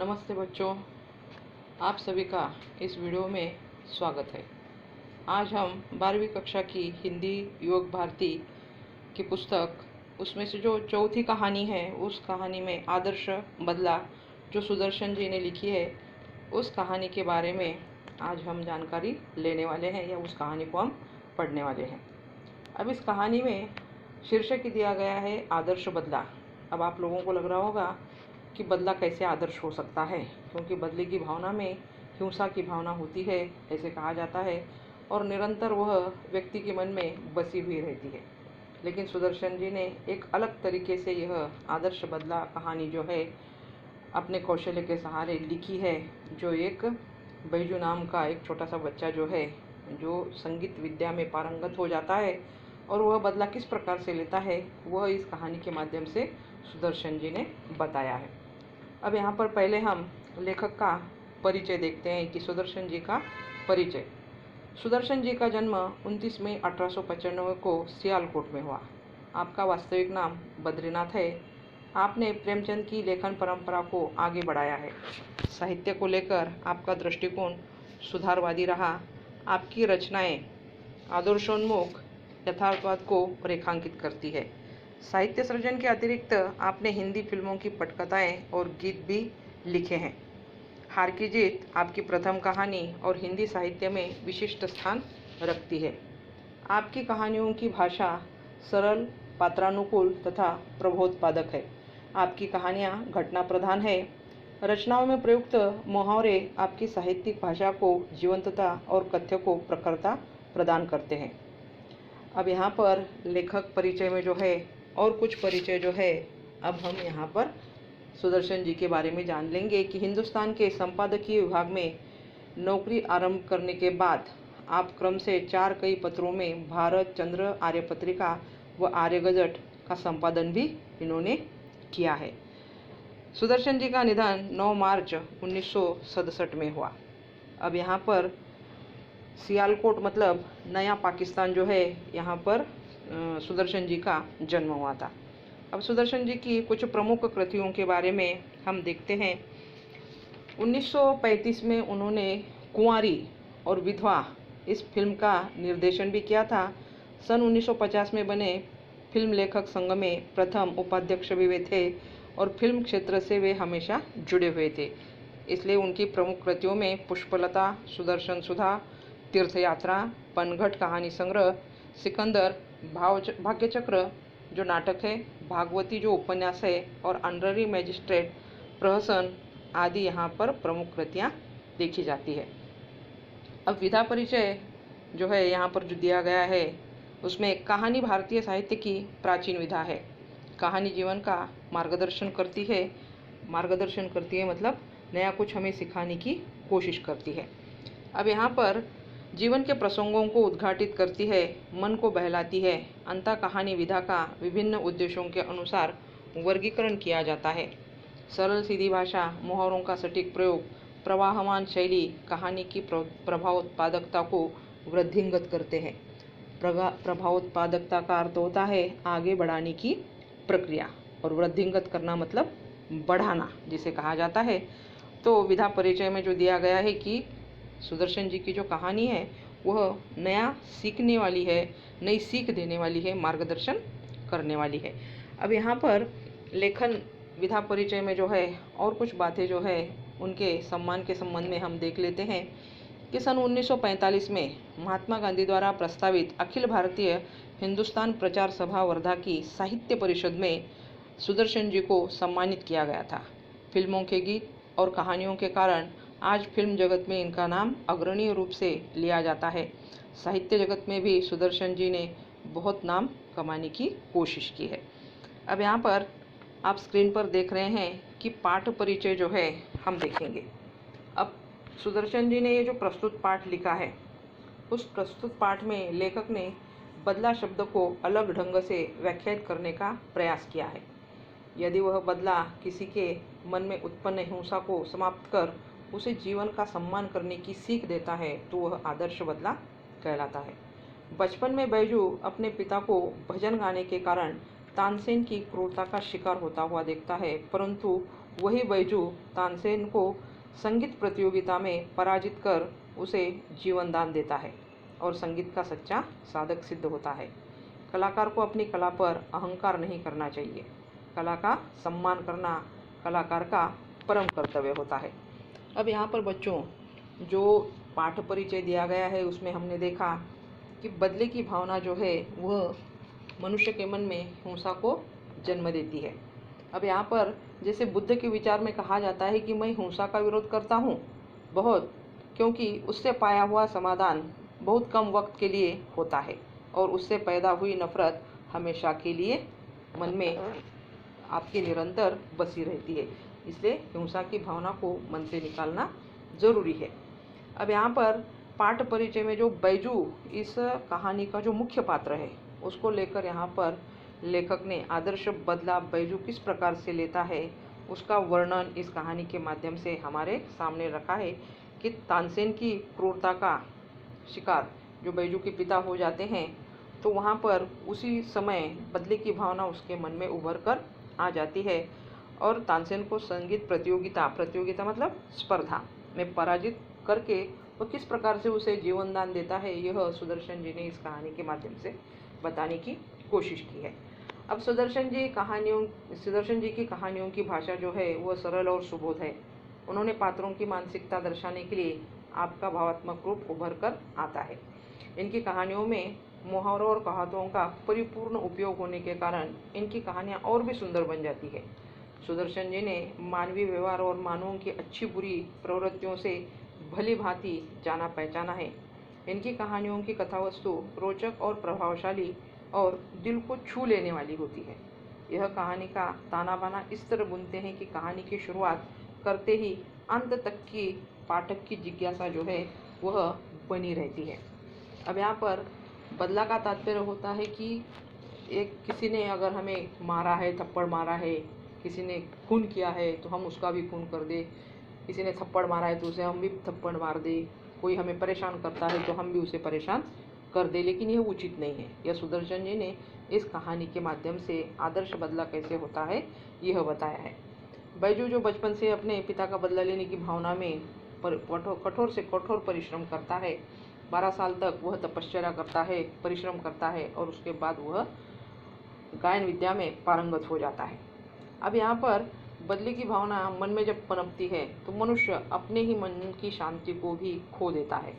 नमस्ते बच्चों, आप सभी का इस वीडियो में स्वागत है। आज हम 12वीं कक्षा की हिंदी योग भारती की पुस्तक उसमें से जो चौथी कहानी है, उस कहानी में आदर्श बदला जो सुदर्शन जी ने लिखी है, उस कहानी के बारे में आज हम जानकारी लेने वाले हैं या उस कहानी को हम पढ़ने वाले हैं। अब इस कहानी में शीर्षक दिया गया है आदर्श बदला। अब आप लोगों को लग रहा होगा कि बदला कैसे आदर्श हो सकता है, क्योंकि बदले की भावना में हिंसा की भावना होती है, ऐसे कहा जाता है, और निरंतर वह व्यक्ति के मन में बसी हुई रहती है। लेकिन सुदर्शन जी ने एक अलग तरीके से यह आदर्श बदला कहानी जो है अपने कौशल्य के सहारे लिखी है। जो एक बैजू नाम का एक छोटा सा बच्चा जो है, जो संगीत विद्या में पारंगत हो जाता है और वह बदला किस प्रकार से लेता है, वह इस कहानी के माध्यम से सुदर्शन जी ने बताया है। अब यहाँ पर पहले हम लेखक का परिचय देखते हैं कि सुदर्शन जी का परिचय। सुदर्शन जी का जन्म 29 मई 1895 को सियालकोट में हुआ। आपका वास्तविक नाम बद्रीनाथ है। आपने प्रेमचंद की लेखन परंपरा को आगे बढ़ाया है। साहित्य को लेकर आपका दृष्टिकोण सुधारवादी रहा। आपकी रचनाएं आदर्शोन्मुख यथार्थवाद को रेखांकित करती है। साहित्य सृजन के अतिरिक्त आपने हिंदी फिल्मों की पटकथाएं और गीत भी लिखे हैं। हार की जीत आपकी प्रथम कहानी और हिंदी साहित्य में विशिष्ट स्थान रखती है। आपकी कहानियों की भाषा सरल, पात्रानुकूल तथा प्रबोधपादक है। आपकी कहानियां घटना प्रधान है। रचनाओं में प्रयुक्त मुहावरे आपकी साहित्यिक भाषा को जीवंतता और कथ्य को प्रखरता प्रदान करते हैं। अब यहाँ पर लेखक परिचय में जो है और कुछ परिचय जो है, अब हम यहाँ पर सुदर्शन जी के बारे में जान लेंगे कि हिंदुस्तान के संपादकीय विभाग में नौकरी आरंभ करने के बाद आप क्रम से 4 कई पत्रों में भारत, चंद्र, आर्य पत्रिका व आर्य गजट का संपादन भी इन्होंने किया है। सुदर्शन जी का निधन 9 मार्च 1967 में हुआ। अब यहाँ पर सियालकोट मतलब नया पाकिस्तान जो है, यहाँ पर सुदर्शन जी का जन्म हुआ था। अब सुदर्शन जी की कुछ प्रमुख कृतियों के बारे में हम देखते हैं। 1935 में उन्होंने कुंवारी और विधवा इस फिल्म का निर्देशन भी किया था। सन 1950 में बने फिल्म लेखक संघ में प्रथम उपाध्यक्ष भी वे थे और फिल्म क्षेत्र से वे हमेशा जुड़े हुए थे। इसलिए उनकी प्रमुख कृतियों में पुष्पलता, सुदर्शन सुधा, तीर्थयात्रा, पनघट कहानी संग्रह, सिकंदर, भाग्यचक्र जो नाटक है, भागवती जो उपन्यास है, और ऑनररी मैजिस्ट्रेट, प्रहसन आदि यहाँ पर प्रमुख कृतियाँ देखी जाती है। अब विधा परिचय जो है यहाँ पर जो दिया गया है, उसमें कहानी भारतीय साहित्य की प्राचीन विधा है। कहानी जीवन का मार्गदर्शन करती है मतलब नया कुछ हमें सिखाने की कोशिश करती है। अब यहाँ पर जीवन के प्रसंगों को उद्घाटित करती है, मन को बहलाती है। अंतः कहानी विधा का विभिन्न उद्देश्यों के अनुसार वर्गीकरण किया जाता है। सरल सीधी भाषा, मुहावरों का सटीक प्रयोग, प्रवाहमान शैली कहानी की प्रभावोत्पादकता को वृद्धिंगत करते हैं। प्रभावोत्पादकता का अर्थ होता है आगे बढ़ाने की प्रक्रिया, और वृद्धिंगत करना मतलब बढ़ाना जिसे कहा जाता है। तो विधा परिचय में जो दिया गया है कि सुदर्शन जी की जो कहानी है वह नया सीखने वाली है, नई सीख देने वाली है, मार्गदर्शन करने वाली है। अब यहाँ पर लेखन विधा परिचय में जो है और कुछ बातें जो है उनके सम्मान के संबंध में हम देख लेते हैं कि सन 1945 में महात्मा गांधी द्वारा प्रस्तावित अखिल भारतीय हिंदुस्तान प्रचार सभा वर्धा की साहित्य परिषद में सुदर्शन जी को सम्मानित किया गया था। फिल्मों के गीत और कहानियों के कारण आज फिल्म जगत में इनका नाम अग्रणीय रूप से लिया जाता है। साहित्य जगत में भी सुदर्शन जी ने बहुत नाम कमाने की कोशिश की है। अब यहाँ पर आप स्क्रीन पर देख रहे हैं कि पाठ परिचय जो है हम देखेंगे। अब सुदर्शन जी ने ये जो प्रस्तुत पाठ लिखा है, उस प्रस्तुत पाठ में लेखक ने बदला शब्द को अलग ढंग से व्याख्यात करने का प्रयास किया है। यदि वह बदला किसी के मन में उत्पन्न हिंसा को समाप्त कर उसे जीवन का सम्मान करने की सीख देता है तो वह आदर्श बदला कहलाता है। बचपन में बैजू अपने पिता को भजन गाने के कारण तानसेन की क्रूरता का शिकार होता हुआ देखता है, परंतु वही बैजू तानसेन को संगीत प्रतियोगिता में पराजित कर उसे जीवन दान देता है और संगीत का सच्चा साधक सिद्ध होता है। कलाकार को अपनी कला पर अहंकार नहीं करना चाहिए। कला का सम्मान करना कलाकार का परम कर्तव्य होता है। अब यहाँ पर बच्चों, जो पाठ परिचय दिया गया है उसमें हमने देखा कि बदले की भावना जो है वह मनुष्य के मन में हिंसा को जन्म देती है। अब यहाँ पर जैसे बुद्ध के विचार में कहा जाता है कि मैं हिंसा का विरोध करता हूँ बहुत, क्योंकि उससे पाया हुआ समाधान बहुत कम वक्त के लिए होता है और उससे पैदा हुई नफरत हमेशा के लिए मन में आपके निरंतर बसी रहती है। इसलिए हिंसा की भावना को मन से निकालना जरूरी है। अब यहाँ पर पाठ परिचय में जो बैजू इस कहानी का जो मुख्य पात्र है उसको लेकर यहाँ पर लेखक ने आदर्श बदला बैजू किस प्रकार से लेता है उसका वर्णन इस कहानी के माध्यम से हमारे सामने रखा है कि तानसेन की क्रूरता का शिकार जो बैजू के पिता हो जाते हैं, तो वहाँ पर उसी समय बदले की भावना उसके मन में उभर कर आ जाती है और तानसेन को संगीत प्रतियोगिता मतलब स्पर्धा में पराजित करके वो किस प्रकार से उसे जीवन दान देता है, यह सुदर्शन जी ने इस कहानी के माध्यम से बताने की कोशिश की है। अब सुदर्शन जी की कहानियों की भाषा जो है वह सरल और सुबोध है। उन्होंने पात्रों की मानसिकता दर्शाने के लिए आपका भावात्मक रूप उभर कर आता है। इनकी कहानियों में मुहावरों और कहावतों का परिपूर्ण उपयोग होने के कारण इनकी कहानियाँ और भी सुंदर बन जाती है। सुदर्शन जी ने मानवीय व्यवहार और मानवों की अच्छी बुरी प्रवृत्तियों से भली भांति जाना पहचाना है। इनकी कहानियों की कथावस्तु रोचक और प्रभावशाली और दिल को छू लेने वाली होती है। यह कहानी का ताना बाना इस तरह बुनते हैं कि कहानी की शुरुआत करते ही अंत तक की पाठक की जिज्ञासा जो है वह बनी रहती है। अब यहाँ पर बदला का तात्पर्य होता है कि एक किसी ने अगर हमें मारा है, थप्पड़ मारा है, किसी ने खून किया है तो हम उसका भी खून कर दे, किसी ने थप्पड़ मारा है तो उसे हम भी थप्पड़ मार दे, कोई हमें परेशान करता है तो हम भी उसे परेशान कर दे, लेकिन यह उचित नहीं है। यह सुदर्शन जी ने इस कहानी के माध्यम से आदर्श बदला कैसे होता है यह बताया है। बैजू जो बचपन से अपने पिता का बदला लेने की भावना में कठोर से कठोर परिश्रम करता है। 12 साल तक वह तपश्चर्या करता है, परिश्रम करता है और उसके बाद वह गायन विद्या में पारंगत हो जाता है। अब यहाँ पर बदले की भावना मन में जब पनपती है तो मनुष्य अपने ही मन की शांति को भी खो देता है।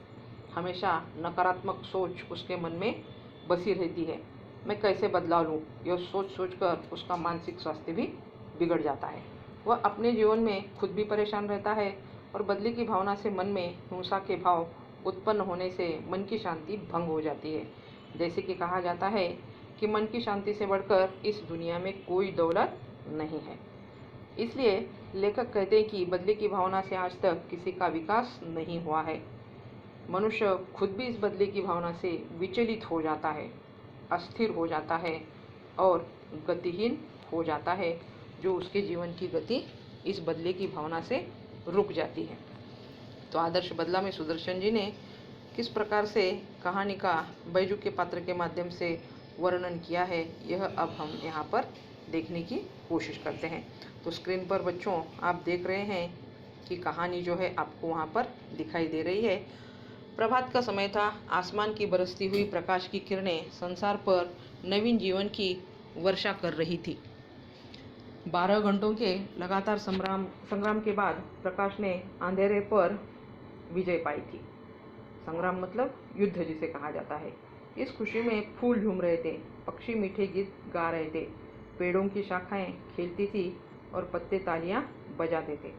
हमेशा नकारात्मक सोच उसके मन में बसी रहती है। मैं कैसे बदला लूँ, यह सोच कर उसका मानसिक स्वास्थ्य भी बिगड़ जाता है। वह अपने जीवन में खुद भी परेशान रहता है और बदले की भावना से मन में हिंसा के भाव उत्पन्न होने से मन की शांति भंग हो जाती है। जैसे कि कहा जाता है कि मन की शांति से बढ़कर इस दुनिया में कोई दौलत नहीं है। इसलिए लेखक कहते हैं कि बदले की भावना से आज तक किसी का विकास नहीं हुआ है। मनुष्य खुद भी इस बदले की भावना से विचलित हो जाता है, अस्थिर हो जाता है और गतिहीन हो जाता है, जो उसके जीवन की गति इस बदले की भावना से रुक जाती है। तो आदर्श बदला में सुदर्शन जी ने किस प्रकार से कहानी का बैजू के पात्र के माध्यम से वर्णन किया है, यह अब हम यहाँ पर देखने की कोशिश करते हैं। तो स्क्रीन पर बच्चों आप देख रहे हैं कि कहानी जो है आपको वहाँ पर दिखाई दे रही है। प्रभात का समय था। आसमान की बरसती हुई प्रकाश की किरणें संसार पर नवीन जीवन की वर्षा कर रही थी। 12 घंटों के लगातार संग्राम के बाद प्रकाश ने अंधेरे पर विजय पाई थी। संग्राम मतलब युद्ध जिसे कहा जाता है। इस खुशी में फूल झूम रहे थे, पक्षी मीठे गीत गा रहे थे, पेड़ों की शाखाएं खेलती थी और पत्ते तालियां बजाते थे।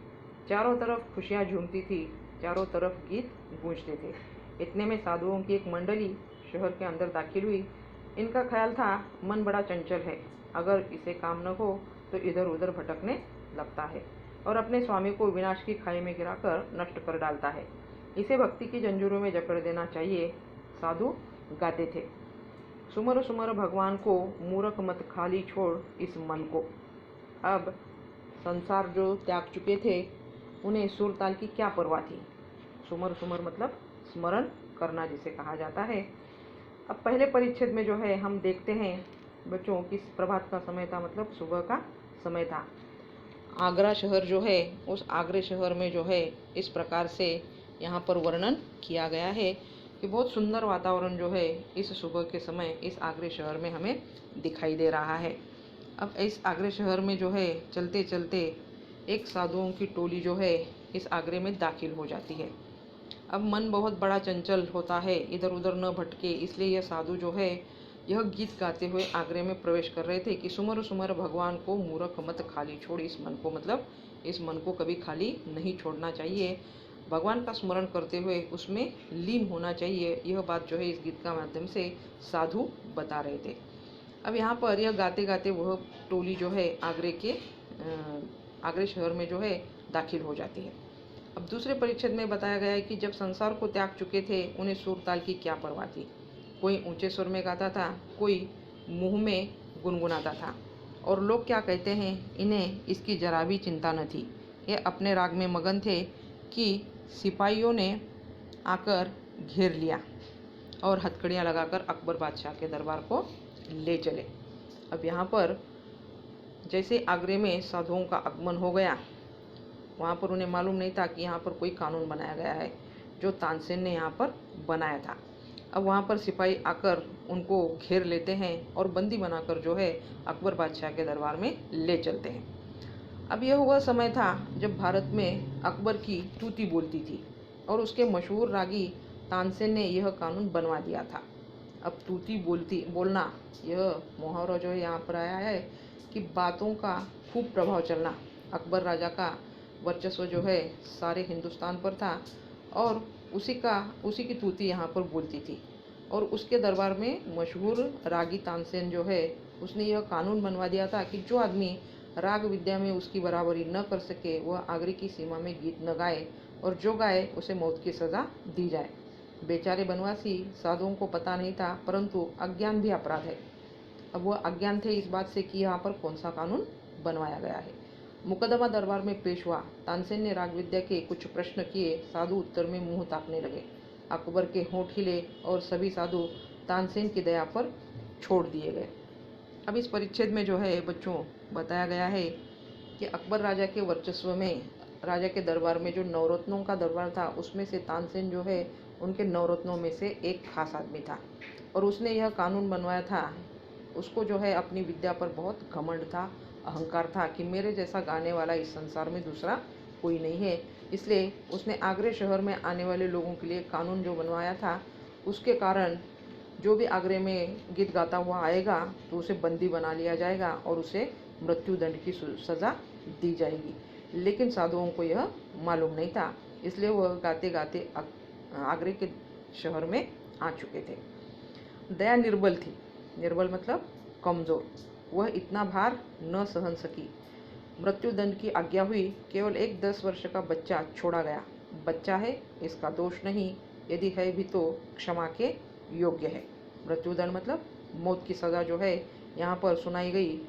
चारों तरफ खुशियां झूमती थी, चारों तरफ गीत गूंजते थे। इतने में साधुओं की एक मंडली शहर के अंदर दाखिल हुई। इनका ख्याल था मन बड़ा चंचल है, अगर इसे काम न हो तो इधर उधर भटकने लगता है और अपने स्वामी को विनाश की खाई में गिराकर नष्ट कर डालता है। इसे भक्ति की जंजीरों में जकड़ देना चाहिए। साधु गाते थे, सुमर सुमर भगवान को, मूर्ख मत खाली छोड़ इस मन को। अब संसार जो त्याग चुके थे उन्हें सुर ताल की क्या परवाह थी। सुमर सुमर मतलब स्मरण करना जिसे कहा जाता है। अब पहले परिच्छेद में जो है हम देखते हैं बच्चों किस प्रभात का समय था, मतलब सुबह का समय था। आगरा शहर जो है, उस आगरे शहर में जो है इस प्रकार से यहाँ पर वर्णन किया गया है कि बहुत सुंदर वातावरण जो है इस सुबह के समय इस आगरे शहर में हमें दिखाई दे रहा है। अब इस आगरे शहर में जो है चलते चलते एक साधुओं की टोली जो है इस आगरे में दाखिल हो जाती है। अब मन बहुत बड़ा चंचल होता है, इधर उधर न भटके, इसलिए यह साधु जो है यह गीत गाते हुए आगरे में प्रवेश कर रहे थे कि सुमर सुमर भगवान को मूर्ख मत खाली छोड़। इस मन को, मतलब इस मन को कभी खाली नहीं छोड़ना चाहिए, भगवान का स्मरण करते हुए उसमें लीन होना चाहिए। यह बात जो है इस गीत का माध्यम से साधु बता रहे थे। अब यहाँ पर यह गाते गाते वह टोली जो है आगरे शहर में जो है दाखिल हो जाती है। अब दूसरे परिच्छेद में बताया गया है कि जब संसार को त्याग चुके थे उन्हें सुर ताल की क्या परवाह थी। कोई ऊंचे स्वर में गाता था, कोई मुंह में गुनगुनाता था, और लोग क्या कहते हैं इन्हें इसकी जरा भी चिंता न थी। ये अपने राग में मगन थे कि सिपाहियों ने आकर घेर लिया और हथकड़ियाँ लगाकर अकबर बादशाह के दरबार को ले चले। अब यहाँ पर जैसे आगरे में साधुओं का आगमन हो गया, वहाँ पर उन्हें मालूम नहीं था कि यहाँ पर कोई कानून बनाया गया है जो तानसेन ने यहाँ पर बनाया था। अब वहाँ पर सिपाही आकर उनको घेर लेते हैं और बंदी बनाकर जो है अकबर बादशाह के दरबार में ले चलते हैं। अब यह वह समय था जब भारत में अकबर की तूती बोलती थी और उसके मशहूर रागी तानसेन ने यह कानून बनवा दिया था। अब तूती बोलना, यह मुहावरा जो है यहाँ पर आया है कि बातों का खूब प्रभाव चलना। अकबर राजा का वर्चस्व जो है सारे हिंदुस्तान पर था और उसी की तूती यहाँ पर बोलती थी। और उसके दरबार में मशहूर रागी तानसेन जो है उसने यह कानून बनवा दिया था कि जो आदमी राग विद्या में उसकी बराबरी न कर सके वह आगरे की सीमा में गीत न गाए, और जो गाए उसे मौत की सज़ा दी जाए। बेचारे बनवासी साधुओं को पता नहीं था, परंतु अज्ञान भी अपराध है। अब वह अज्ञान थे इस बात से कि यहाँ पर कौन सा कानून बनवाया गया है। मुकदमा दरबार में पेश हुआ। तानसेन ने राग विद्या के कुछ प्रश्न किए। साधु उत्तर में मुंह ताकने लगे। अकबर के होंठ हिले और सभी साधु तानसेन की दया पर छोड़ दिए गए। अब इस परिच्छेद में जो है बच्चों बताया गया है कि अकबर राजा के वर्चस्व में, राजा के दरबार में जो नवरत्नों का दरबार था उसमें से तानसेन जो है उनके नवरत्नों में से एक खास आदमी था और उसने यह कानून बनवाया था। उसको जो है अपनी विद्या पर बहुत घमंड था, अहंकार था कि मेरे जैसा गाने वाला इस संसार में दूसरा कोई नहीं है। इसलिए उसने आगरे शहर में आने वाले लोगों के लिए कानून जो बनवाया था, उसके कारण जो भी आगरे में गीत गाता हुआ आएगा तो उसे बंदी बना लिया जाएगा और उसे मृत्यु दंड की सज़ा दी जाएगी। लेकिन साधुओं को यह मालूम नहीं था, इसलिए वह गाते गाते आगरे के शहर में आ चुके थे। दया निर्बल थी। निर्बल मतलब कमज़ोर। वह इतना भार न सहन सकी। मृत्युदंड की आज्ञा हुई। केवल एक 10 वर्ष का बच्चा छोड़ा गया। बच्चा है, इसका दोष नहीं, यदि है भी तो क्षमा के योग्य है। मृत्युदंड मतलब मौत की सज़ा जो है यहाँ पर सुनाई गई।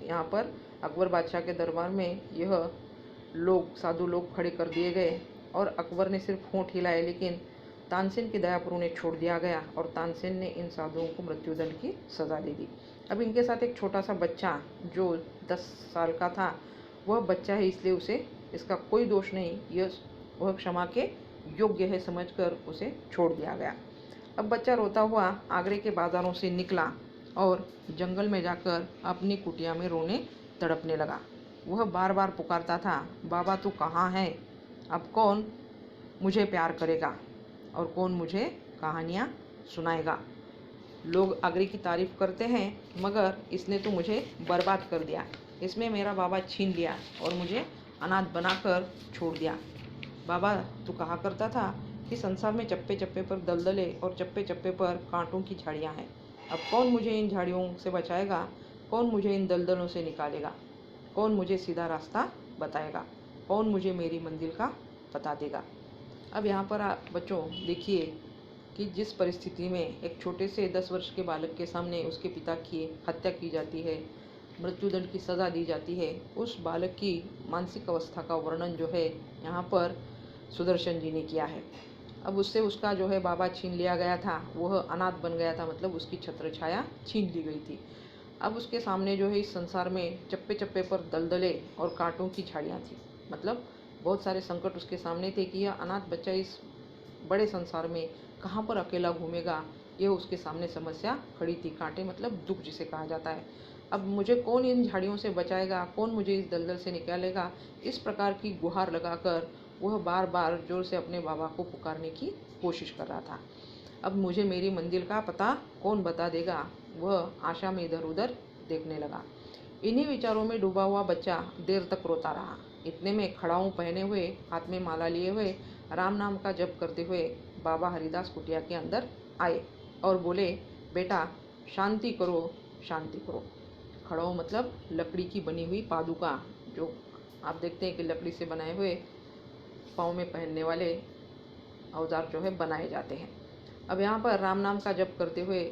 यहाँ पर अकबर बादशाह के दरबार में यह साधु लोग खड़े कर दिए गए और अकबर ने सिर्फ होंठ हिलाए, लेकिन तानसेन की दया पर उन्हें छोड़ दिया गया और तानसेन ने इन साधुओं को मृत्युदंड की सज़ा दे दी। अब इनके साथ एक छोटा सा बच्चा जो 10 साल का था, वह बच्चा है इसलिए उसे इसका कोई दोष नहीं, वह क्षमा के योग्य है समझकर उसे छोड़ दिया गया। अब बच्चा रोता हुआ आगरे के बाज़ारों से निकला और जंगल में जाकर अपनी कुटिया में रोने तड़पने लगा। वह बार बार पुकारता था, बाबा तू कहाँ है? अब कौन मुझे प्यार करेगा और कौन मुझे कहानियाँ सुनाएगा? लोग आगरे की तारीफ़ करते हैं, मगर इसने तो मुझे बर्बाद कर दिया। इसमें मेरा बाबा छीन लिया और मुझे अनाथ बनाकर छोड़ दिया। बाबा तू कहा करता था कि संसार में चप्पे चप्पे पर दलदले और चप्पे चप्पे पर कांटों की झाड़ियाँ हैं। अब कौन मुझे इन झाड़ियों से बचाएगा? कौन मुझे इन दलदलों से निकालेगा? कौन मुझे सीधा रास्ता बताएगा? कौन मुझे मेरी मंजिल का पता देगा? अब यहाँ पर बच्चों देखिए कि जिस परिस्थिति में एक छोटे से 10 वर्ष के बालक के सामने उसके पिता की हत्या की जाती है, मृत्युदंड की सज़ा दी जाती है, उस बालक की मानसिक अवस्था का वर्णन जो है यहाँ पर सुदर्शन जी ने किया है। अब उससे उसका जो है बाबा छीन लिया गया था, वह अनाथ बन गया था, मतलब उसकी छत्र छाया छीन ली गई थी। अब उसके सामने जो है इस संसार में चप्पे चप्पे पर दलदले और कांटों की झाड़ियाँ थी। मतलब बहुत सारे संकट उसके सामने थे कि यह अनाथ बच्चा इस बड़े संसार में कहाँ पर अकेला घूमेगा, यह उसके सामने समस्या खड़ी थी। कांटे मतलब दुख जिसे कहा जाता है। अब मुझे कौन इन झाड़ियों से बचाएगा, कौन मुझे इस दलदल से निकालेगा, इस प्रकार की गुहार लगाकर वह बार बार जोर से अपने बाबा को पुकारने की कोशिश कर रहा था। अब मुझे मेरी मंजिल का पता कौन बता देगा, वह आशा में इधर उधर देखने लगा। इन्हीं विचारों में डूबा हुआ बच्चा देर तक रोता रहा। इतने में खड़ाऊं पहने हुए, हाथ में माला लिए हुए, राम नाम का जप करते हुए बाबा हरिदास कुटिया के अंदर आए और बोले, बेटा शांति करो, शांति करो। खड़ाऊं मतलब लकड़ी की बनी हुई पादुका, जो आप देखते हैं कि लकड़ी से बनाए हुए पाँव में पहनने वाले औजार जो है बनाए जाते हैं। अब यहाँ पर राम नाम का जप करते हुए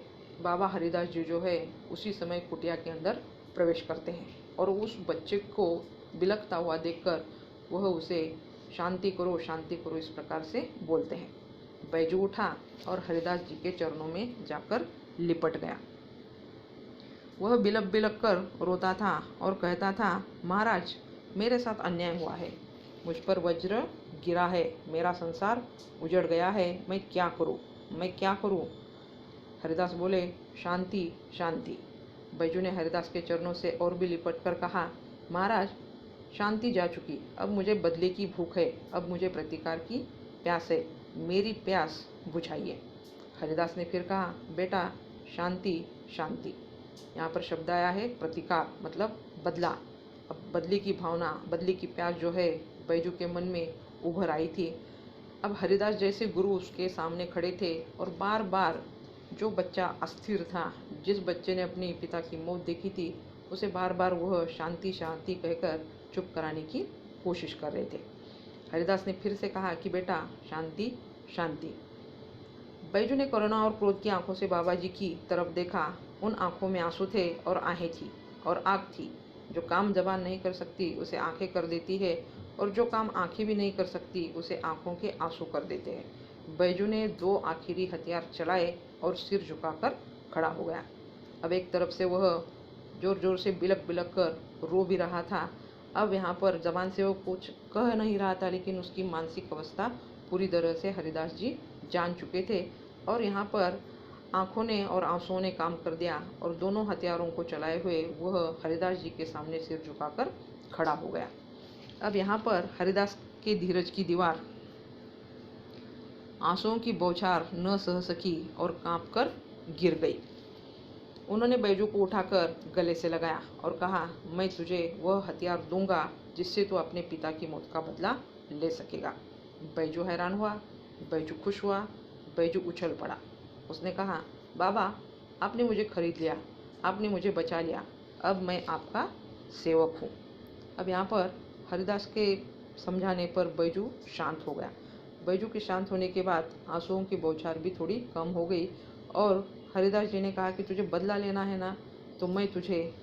बाबा हरिदास जी जो है उसी समय कुटिया के अंदर प्रवेश करते हैं और उस बच्चे को बिलखता हुआ देखकर वह उसे शांति करो इस प्रकार से बोलते हैं। बैजू उठा और हरिदास जी के चरणों में जाकर लिपट गया। वह बिलख बिलख कर रोता था और कहता था, महाराज मेरे साथ अन्याय हुआ है, मुझ पर वज्र गिरा है, मेरा संसार उजड़ गया है, मैं क्या करूं, मैं क्या करूं। हरिदास बोले, शांति शांति। बैजू ने हरिदास के चरणों से और भी लिपट कर कहा, महाराज शांति जा चुकी, अब मुझे बदले की भूख है, अब मुझे प्रतिकार की प्यास है, मेरी प्यास बुझाइए। हरिदास ने फिर कहा, बेटा शांति शांति। यहाँ पर शब्द आया है प्रतिकार, मतलब बदला। अब बदले की भावना, बदले की प्यास जो है बैजू के मन में उभर आई थी। अब हरिदास जैसे गुरु उसके सामने खड़े थे और बार बार जो बच्चा अस्थिर था, जिस बच्चे ने अपने पिता की मौत देखी थी, उसे बार बार वह शांति शांति कहकर चुप कराने की कोशिश कर रहे थे। हरिदास ने फिर से कहा कि बेटा शांति शांति। बैजू ने करुणा और क्रोध की आंखों से बाबा जी की तरफ देखा। उन आंखों में आंसू थे और आहें थी और आग थी। जो काम जबान नहीं कर सकती उसे आंखें कर देती है, और जो काम आंखें भी नहीं कर सकती उसे आंखों के आंसू कर देते हैं। बैजू ने 2 आखिरी हथियार चलाए और सिर झुकाकर खड़ा हो गया। अब एक तरफ से वह जोर जोर से बिलख बिलख कर रो भी रहा था। अब यहाँ पर जबान से वो कुछ कह नहीं रहा था, लेकिन उसकी मानसिक अवस्था पूरी तरह से हरिदास जी जान चुके थे। और यहाँ पर आंखों ने और आंसुओं ने काम कर दिया और दोनों हथियारों को चलाए हुए वह हरिदास जी के सामने सिर झुकाकर खड़ा हो गया। अब यहाँ पर हरिदास के धीरज की दीवार आंसुओं की बौछार न सह सकी और कांप कर गिर गई। उन्होंने बैजू को उठाकर गले से लगाया और कहा, मैं तुझे वह हथियार दूंगा जिससे तू अपने पिता की मौत का बदला ले सकेगा। बैजू हैरान हुआ, बैजू खुश हुआ, बैजू उछल पड़ा। उसने कहा, बाबा आपने मुझे खरीद लिया, आपने मुझे बचा लिया, अब मैं आपका सेवक हूँ। अब यहाँ पर हरिदास के समझाने पर बैजू शांत हो गया। बैजू के शांत होने के बाद आंसुओं की बौछार भी थोड़ी कम हो गई और हरिदास जी ने कहा कि तुझे बदला लेना है ना, तो मैं तुझे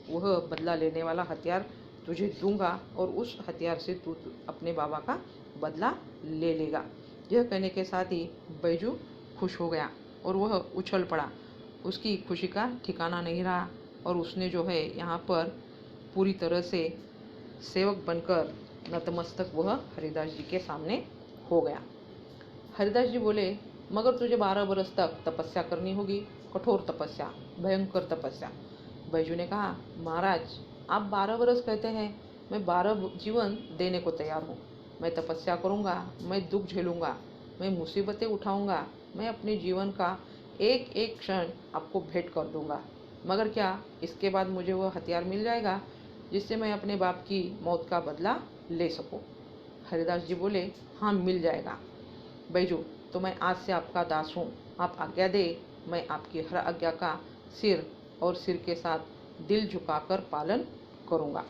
वह बदला लेने वाला हथियार तुझे दूंगा और उस हथियार से तू अपने बाबा का बदला ले लेगा। यह कहने के साथ ही बैजू खुश हो गया और वह उछल पड़ा। उसकी खुशी का ठिकाना नहीं रहा और उसने जो है यहाँ पर पूरी तरह से सेवक बनकर नतमस्तक वह हरिदास जी के सामने हो गया। हरिदास जी बोले, मगर तुझे 12 बरस तक तपस्या करनी होगी, कठोर तपस्या, भयंकर तपस्या। बैजू ने कहा, महाराज आप 12 बरस कहते हैं, मैं 12 जीवन देने को तैयार हूँ। मैं तपस्या करूँगा, मैं दुख झेलूँगा, मैं मुसीबतें उठाऊँगा, मैं अपने जीवन का एक एक क्षण आपको भेंट कर दूँगा। मगर क्या इसके बाद मुझे वह हथियार मिल जाएगा जिससे मैं अपने बाप की मौत का बदला ले सकूं? हरिदास जी बोले, हाँ मिल जाएगा बैजू, तो मैं आज से आपका दास हूँ। आप आज्ञा दे, मैं आपकी हर आज्ञा का सिर और सिर के साथ दिल झुकाकर पालन करूँगा।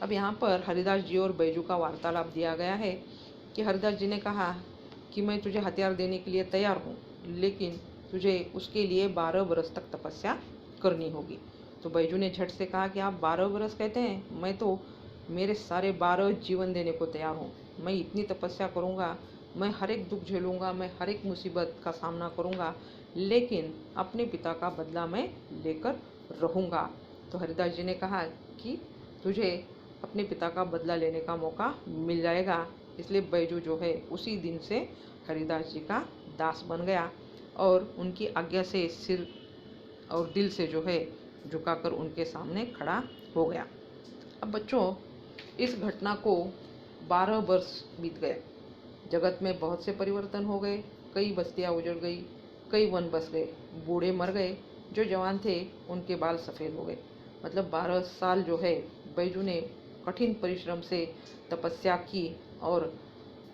अब यहाँ पर हरिदास जी और बैजू का वार्तालाप दिया गया है कि हरिदास जी ने कहा कि मैं तुझे हथियार देने के लिए तैयार हूँ, लेकिन तुझे उसके लिए 12 बरस तक तपस्या करनी होगी। तो बैजू ने झट से कहा कि आप 12 बरस कहते हैं, मैं तो मेरे सारे 12 जीवन देने को तैयार हूँ। मैं इतनी तपस्या करूँगा, मैं हर एक दुख झेलूँगा, मैं हर एक मुसीबत का सामना करूँगा, लेकिन अपने पिता का बदला मैं लेकर रहूँगा। तो हरिदास जी ने कहा कि तुझे अपने पिता का बदला लेने का मौका मिल जाएगा। इसलिए बैजू जो है उसी दिन से हरिदास जी का दास बन गया और उनकी आज्ञा से सिर और दिल से जो है झुकाकर उनके सामने खड़ा हो गया। अब बच्चों, इस घटना को 12 वर्ष बीत गए। जगत में बहुत से परिवर्तन हो गए, कई बस्तियां उजड़ गई, कई वन बस गए, बूढ़े मर गए, जो जवान थे उनके बाल सफ़ेद हो गए। मतलब 12 साल जो है बैजू ने कठिन परिश्रम से तपस्या की और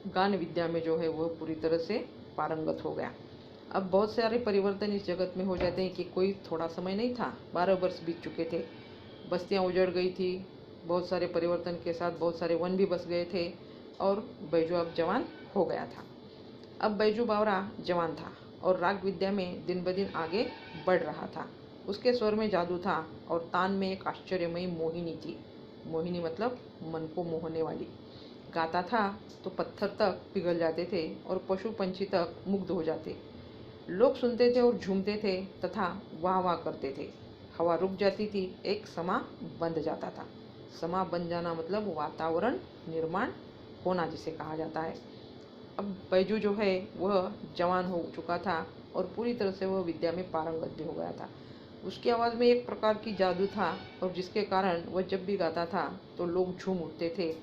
गान विद्या में जो है वह पूरी तरह से पारंगत हो गया। अब बहुत सारे परिवर्तन इस जगत में हो जाते हैं कि कोई थोड़ा समय नहीं था, 12 वर्ष बीत चुके थे, बस्तियां उजड़ गई थी, बहुत सारे परिवर्तन के साथ बहुत सारे वन भी बस गए थे और बैजू अब जवान हो गया था। अब बैजू बावरा जवान था और राग विद्या में दिन ब दिन आगे बढ़ रहा था। उसके स्वर में जादू था और तान में एक आश्चर्यमयी मोहिनी थी। मोहिनी मतलब मन को मोहने वाली। गाता था तो पत्थर तक पिघल जाते थे और पशु पंछी तक मुग्ध हो जाते। लोग सुनते थे और झूमते थे तथा वाह वाह करते थे। हवा रुक जाती थी, एक समा बंध जाता था। समा बन जाना मतलब वातावरण निर्माण होना जिसे कहा जाता है। अब बैजू जो है वह जवान हो चुका था और पूरी तरह से वह विद्या में पारंगत भी हो गया था। उसकी आवाज़ में एक प्रकार की जादू था और जिसके कारण वह जब भी गाता था तो लोग झूम उठते थे।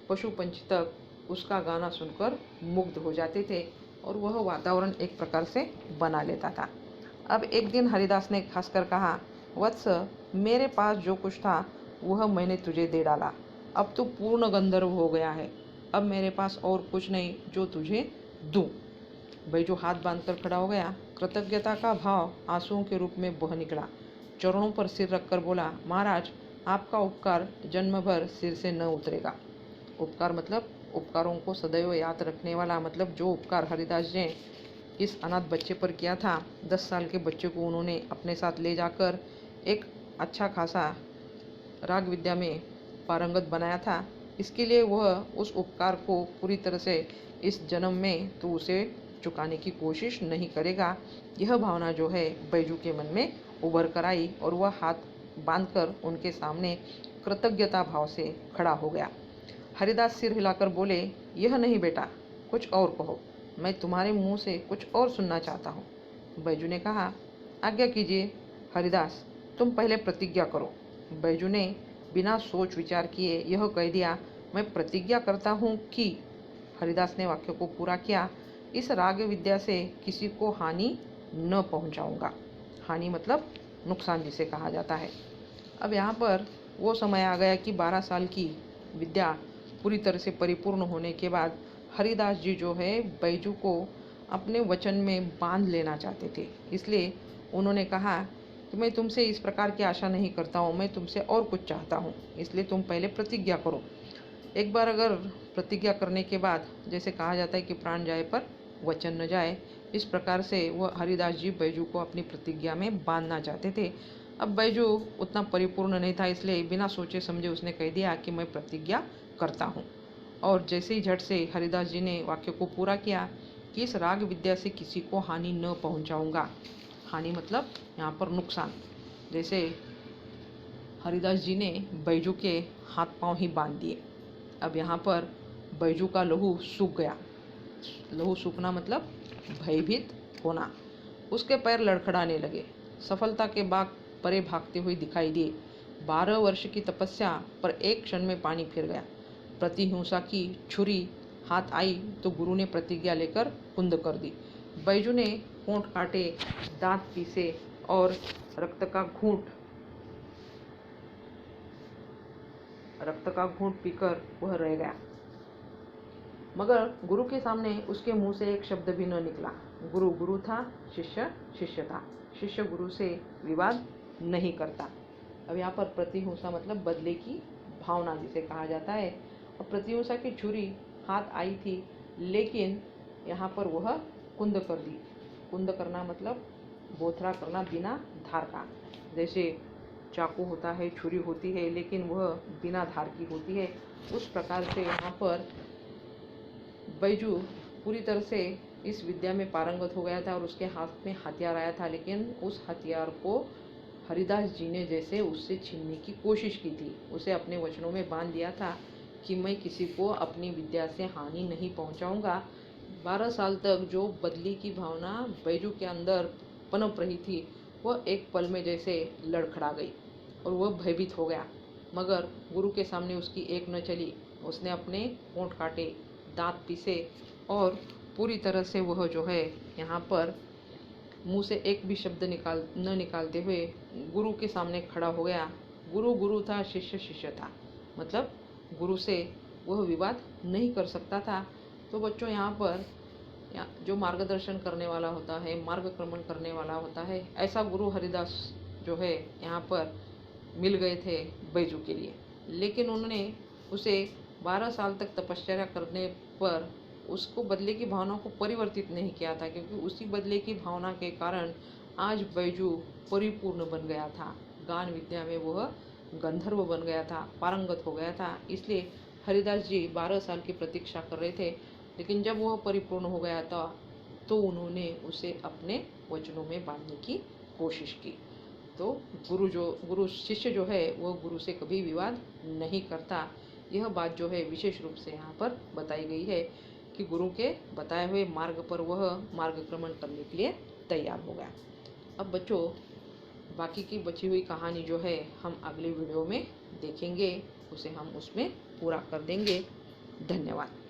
पशु पंछी तक उसका गाना सुनकर मुग्ध हो जाते थे और वह वातावरण एक प्रकार से बना लेता था। अब एक दिन हरिदास ने खासकर कहा, वत्स, मेरे पास जो कुछ था वह मैंने तुझे दे डाला। अब तू पूर्ण गंधर्व हो गया है। अब मेरे पास और कुछ नहीं जो तुझे दूं। बैजू हाथ बांधकर खड़ा हो गया। कृतज्ञता का भाव आंसुओं के रूप में बह निकला। चरणों पर सिर रखकर बोला, महाराज, आपका उपकार जन्म भर सिर से न उतरेगा। उपकार मतलब उपकारों को सदैव याद रखने वाला। मतलब जो उपकार हरिदास जी ने इस अनाथ बच्चे पर किया था, 10 साल के बच्चे को उन्होंने अपने साथ ले जाकर एक अच्छा खासा राग विद्या में पारंगत बनाया था, इसके लिए वह उस उपकार को पूरी तरह से इस जन्म में तो उसे चुकाने की कोशिश नहीं करेगा। यह भावना जो है बैजू के मन में उभर कर आई और वह हाथ बांधकर उनके सामने कृतज्ञता भाव से खड़ा हो गया। हरिदास सिर हिलाकर बोले, यह नहीं बेटा, कुछ और कहो, मैं तुम्हारे मुंह से कुछ और सुनना चाहता हूँ। बैजू ने कहा, आज्ञा कीजिए हरिदास, तुम पहले प्रतिज्ञा करो। बैजू ने बिना सोच विचार किए यह कह दिया, मैं प्रतिज्ञा करता हूँ कि। हरिदास ने वाक्य को पूरा किया, इस राग विद्या से किसी को हानि न पहुँचाऊँगा। हानि मतलब नुकसान जिसे कहा जाता है। अब यहाँ पर वो समय आ गया कि 12 साल की विद्या पूरी तरह से परिपूर्ण होने के बाद हरिदास जी जो है बैजू को अपने वचन में बांध लेना चाहते थे। इसलिए उन्होंने कहा कि मैं तुमसे इस प्रकार की आशा नहीं करता हूँ, मैं तुमसे और कुछ चाहता हूँ, इसलिए तुम पहले प्रतिज्ञा करो। एक बार अगर प्रतिज्ञा करने के बाद, जैसे कहा जाता है कि प्राण जाए पर वचन न जाए, इस प्रकार से वह हरिदास जी बैजू को अपनी प्रतिज्ञा में बांधना चाहते थे। अब बैजू उतना परिपूर्ण नहीं था, इसलिए बिना सोचे समझे उसने कह दिया कि मैं प्रतिज्ञा करता हूँ। और जैसे ही झट से हरिदास जी ने वाक्य को पूरा किया कि इस राग विद्या से किसी को हानि न पहुँचाऊँगा। हानि मतलब यहाँ पर नुकसान। जैसे हरिदास जी ने बैजू के हाथ पांव ही बांध दिए। अब यहाँ पर बैजू का लहू सूख गया। लहू सूखना मतलब भयभीत होना। उसके पैर लड़खड़ाने लगे। सफलता के बाग परे भागते हुए दिखाई दिए। 12 वर्ष की तपस्या पर एक क्षण में पानी फिर गया। प्रतिहिंसा की छुरी हाथ आई तो गुरु ने प्रतिज्ञा लेकर कुंद कर दी। बैजू ने होंठ काटे, दांत पीसे और रक्त का घूंट पीकर वह रह गया। मगर गुरु के सामने उसके मुंह से एक शब्द भी न निकला। गुरु गुरु था, शिष्य शिष्य था। शिष्य गुरु से विवाद नहीं करता। अब यहाँ पर प्रतिहिंसा मतलब बदले की भावना जिसे कहा जाता है। और प्रतिहिंसा की छुरी हाथ आई थी, लेकिन यहाँ पर वह कुंद कर दी। कुंद करना मतलब बोथरा करना बिना धार का। जैसे चाकू होता है, छुरी होती है, लेकिन वह बिना धार की होती है। उस प्रकार से यहाँ पर बैजू पूरी तरह से इस विद्या में पारंगत हो गया था और उसके हाथ में हथियार आया था, लेकिन उस हथियार को हरिदास जी ने जैसे उससे छीनने की कोशिश की थी। उसे अपने वचनों में बांध दिया था कि मैं किसी को अपनी विद्या से हानि नहीं पहुंचाऊंगा। 12 साल तक जो बदली की भावना बैजू के अंदर पनप रही थी, वह एक पल में जैसे लड़खड़ा गई और वह भयभीत हो गया। मगर गुरु के सामने उसकी एक न चली। उसने अपने होंठ काटे, दांत पीसे और पूरी तरह से वह जो है यहाँ पर मुंह से एक भी शब्द निकालते हुए गुरु के सामने खड़ा हो गया। गुरु गुरु था, शिष्य शिष्य था। मतलब गुरु से वह विवाद नहीं कर सकता था। तो बच्चों, यहाँ पर जो मार्गदर्शन करने वाला होता है, मार्गक्रमण करने वाला होता है, ऐसा गुरु हरिदास जो है यहाँ पर मिल गए थे बैजू के लिए। लेकिन उन्होंने उसे 12 साल तक तपश्चर्या करने पर उसको बदले की भावना को परिवर्तित नहीं किया था, क्योंकि उसी बदले की भावना के कारण आज बैजू परिपूर्ण बन गया था। गान विद्या में वह गंधर्व बन गया था, पारंगत हो गया था। इसलिए हरिदास जी 12 साल की प्रतीक्षा कर रहे थे, लेकिन जब वह परिपूर्ण हो गया था तो उन्होंने उसे अपने वचनों में बांधने की कोशिश की। तो गुरु शिष्य जो है वह गुरु से कभी विवाद नहीं करता। यह बात जो है विशेष रूप से यहाँ पर बताई गई है कि गुरु के बताए हुए मार्ग पर वह मार्गक्रमण करने के लिए तैयार हो गया। अब बच्चों, बाकी की बची हुई कहानी जो है हम अगले वीडियो में देखेंगे, उसे हम उसमें पूरा कर देंगे। धन्यवाद।